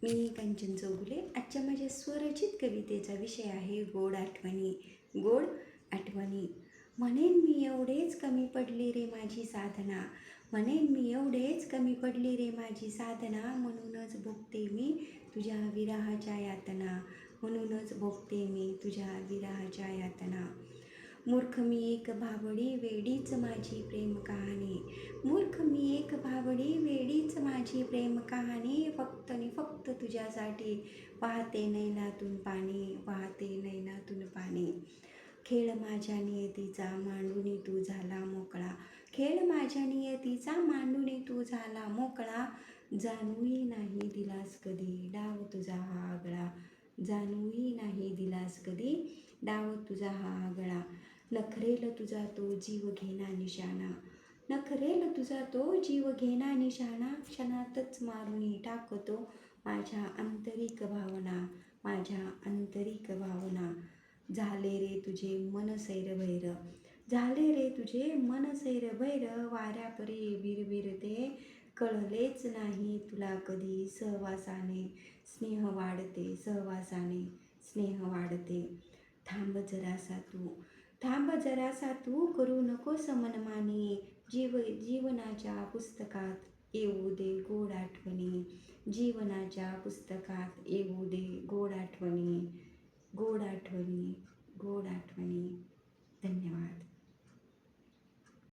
मी कांचन चौगुले. आजच्या माझ्या स्वरचित कवितेचा विषय आहे गोड आठवणी. गोड आठवणी. म्हणेन मी एवढेच कमी पडली रे माझी साधना. म्हणेन मी एवढेच कमी पडली रे माझी साधना. म्हणूनच भोगते मी तुझ्या विरहाच्या यातना. म्हणूनच भोगते मी तुझ्या विरहाच्या यातना. मूर्ख मी एक भाबडी वेडीच माझी प्रेम कहाणी. मूर्ख मी एक भाबडी वेडीच माझी प्रेम कहाणी. फक्त आणि फक्त तुझ्यासाठी वाहते नैनातून पाणी. वाहते नैनातून पाणी. खेळ माझ्या नियतीचा मांडूनी तू झाला मोकळा. खेळ माझ्या नियतीचा मांडूनी तू झाला मोकळा. जाणूही नाही दिलास कधी डाव तुझा हा आगळा. जाणूही नाही दिलास कधी डाव तुझा हा आगळा. नखरेल तुझा तो जीव घेना निशाणा. नखरेल तुझा तो जीव घेना निशाणा. क्षणातच मारुनी टाकतो माझ्या आंतरिक भावना. माझ्या आंतरिक भावना. झाले रे तुझे मन सैरभैर. झाले रे तुझे मन सैरभैर. वाऱ्यापरी बिरबिरते कळलेच नाही तुला कधी. सहवासाने स्नेह वाढते. सहवासाने स्नेह वाढते. थांब जरासा तू. थांब जरासा तू. करू नकोस मनमानी. जीवनाच्या पुस्तकात येऊ दे गोड आठवणी. जीवनाच्या पुस्तकात येऊ दे गोड आठवणी. गोड आठवणी. गोड आठवणी. धन्यवाद.